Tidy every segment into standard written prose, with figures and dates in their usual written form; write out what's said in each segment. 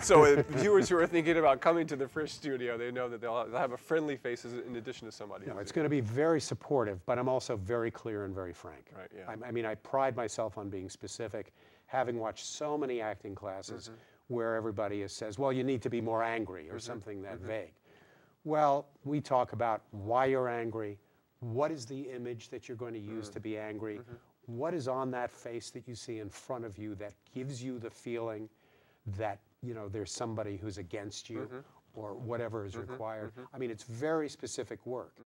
So if viewers who are thinking about coming to the Frisch studio, they know that they'll have a friendly face in addition to somebody. No, it's going to be very supportive, but I'm also very clear and very frank. Right, yeah. I mean, I pride myself on being specific, having watched so many acting classes where everybody says, well, you need to be more angry or something that vague. Well, we talk about why you're angry, what is the image that you're going to use to be angry, what is on that face that you see in front of you that gives you the feeling that, you know, there's somebody who's against you or whatever is required. I mean, it's very specific work.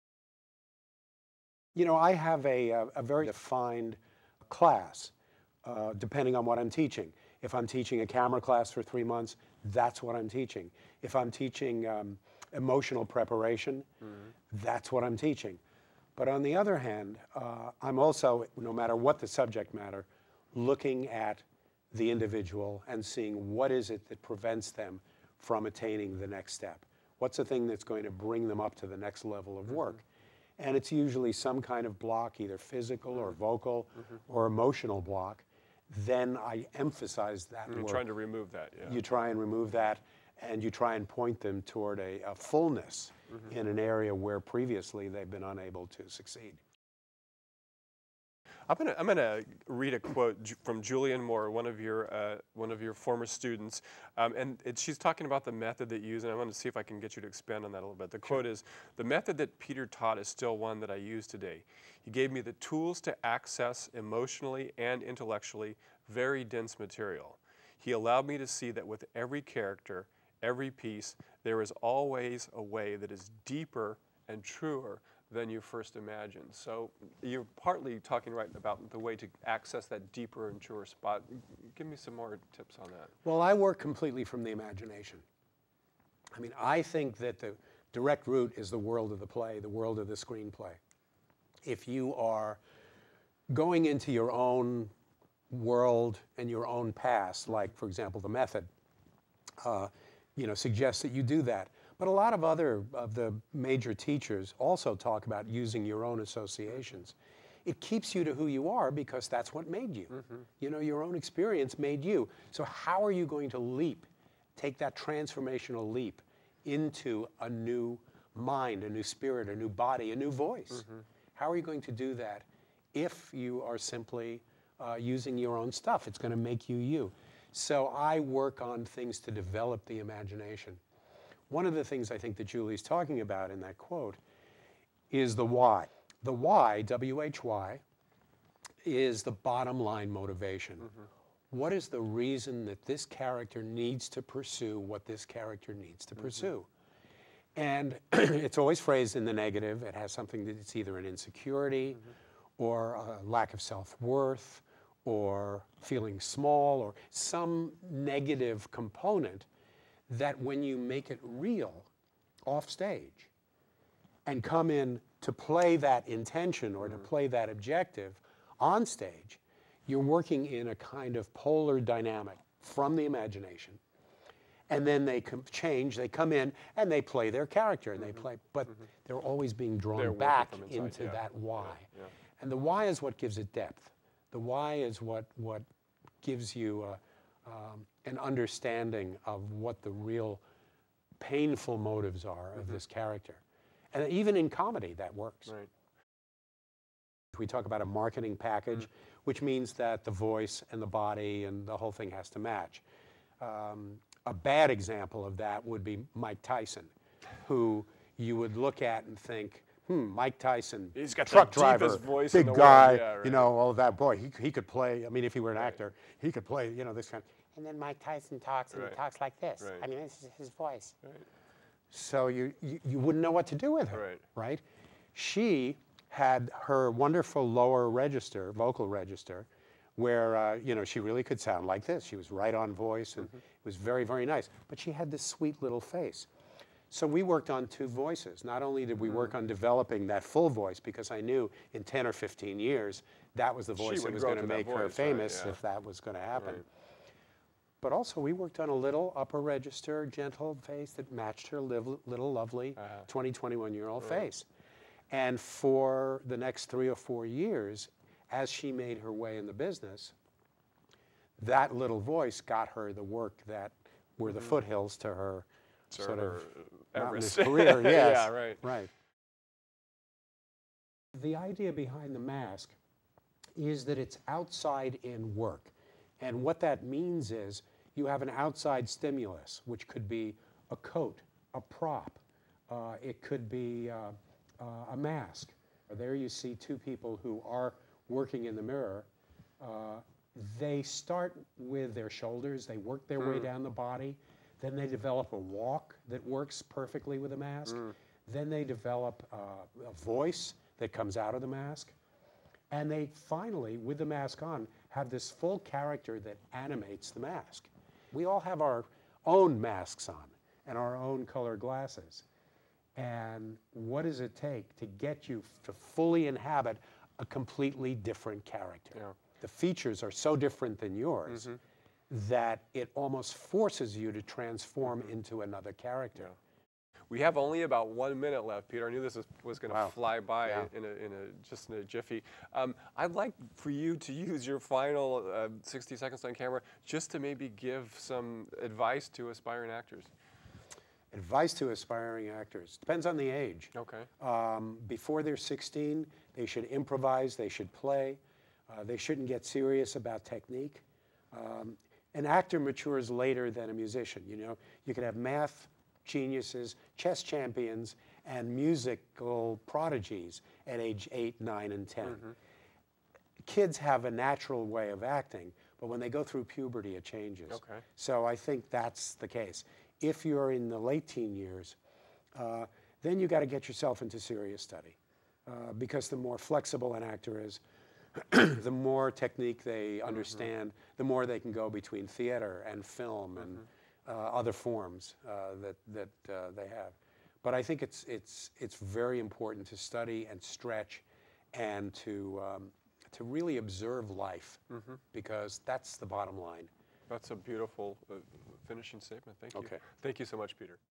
You know, I have a very defined class, depending on what I'm teaching. If I'm teaching a camera class for 3 months, that's what I'm teaching. If I'm teaching emotional preparation, that's what I'm teaching. But on the other hand, I'm also, no matter what the subject matter, looking at the individual and seeing what is it that prevents them from attaining the next step. What's the thing that's going to bring them up to the next level of work? And it's usually some kind of block, either physical or vocal or emotional block. Then I emphasize that work. You're trying to remove that, yeah. You try and remove that, and you try and point them toward a fullness in an area where previously they've been unable to succeed. I'm gonna read a quote from Julianne Moore, one of your former students, and she's talking about the method that you use, and I want to see if I can get you to expand on that a little bit. The quote is, "The method that Peter taught is still one that I use today. He gave me the tools to access emotionally and intellectually very dense material. He allowed me to see that with every character, every piece, there is always a way that is deeper and truer than you first imagined." So you're partly talking right about the way to access that deeper and truer spot. Give me some more tips on that. Well, I work completely from the imagination. I mean, I think that the direct route is the world of the play, the world of the screenplay. If you are going into your own world and your own past, like, for example, the method, you know, suggests that you do that. But a lot of the major teachers also talk about using your own associations. It keeps you to who you are because that's what made you. You know, your own experience made you. So how are you going to leap, take that transformational leap into a new mind, a new spirit, a new body, a new voice? How are you going to do that if you are simply using your own stuff? It's going to make you you. So I work on things to develop the imagination. One of the things I think that Julie's talking about in that quote is the why. The why, W-H-Y, is the bottom line motivation. What is the reason that this character needs to pursue what this character needs to pursue? And it's always phrased in the negative. It has something that it's either an insecurity or a lack of self-worth or feeling small or some negative component that when you make it real off stage and come in to play that intention or to play that objective on stage, you're working in a kind of polar dynamic from the imagination. And then they change, they come in and they play their character and they play, but they're always being drawn back into that why. And the why is what gives it depth. The why is what gives you an understanding of what the real painful motives are of this character. And even in comedy, that works. Right. We talk about a marketing package, which means that the voice and the body and the whole thing has to match. A bad example of that would be Mike Tyson, who you would look at and think, Mike Tyson, he's got truck the driver, deepest voice big in the guy, world. Yeah, right. you know, all of that. Boy, he could play. I mean, if he were an actor, he could play, you know, this kind of. And then Mike Tyson talks, and he talks like this. I mean, this is his voice. So you wouldn't know what to do with her, right? She had her wonderful lower register, vocal register, where you know, she really could sound like this. She was right on voice, and it was very, very nice. But she had this sweet little face. So we worked on two voices. Not only did we work on developing that full voice, because I knew in 10 or 15 years, that was the voice that was going to make her famous if that was going to happen. But also we worked on a little upper register, gentle face that matched her little lovely 20, 21-year-old face. And for the next 3 or 4 years, as she made her way in the business, that little voice got her the work that were the foothills to her sort of mountainous Everest. career. Yes. Yeah, right. Right. The idea behind the mask is that it's outside in work. And what that means is you have an outside stimulus, which could be a coat, a prop, it could be a mask. There you see two people who are working in the mirror. They start with their shoulders, they work their way down the body, then they develop a walk that works perfectly with a mask, then they develop a voice that comes out of the mask, and they finally, with the mask on, have this full character that animates the mask. We all have our own masks on and our own color glasses. And what does it take to get you to fully inhabit a completely different character? Yeah. The features are so different than yours that it almost forces you to transform into another character. Yeah. We have only about 1 minute left, Peter. I knew this was going to fly by just in a jiffy. I'd like for you to use your final 60 seconds on camera just to maybe give some advice to aspiring actors. Advice to aspiring actors. Depends on the age. Okay. Before they're 16, they should improvise, they should play. They shouldn't get serious about technique. An actor matures later than a musician. You know, you could have math geniuses, chess champions, and musical prodigies at age 8, 9, and 10. Kids have a natural way of acting, but when they go through puberty, it changes. Okay. So I think that's the case. If you're in the late teen years, then you got to get yourself into serious study, because the more flexible an actor is, the more technique they understand, the more they can go between theater and film and other forms that they have. But I think it's very important to study and stretch and to really observe life, because that's the bottom line. That's a beautiful finishing statement. Thank you. Okay. Thank you so much, Peter.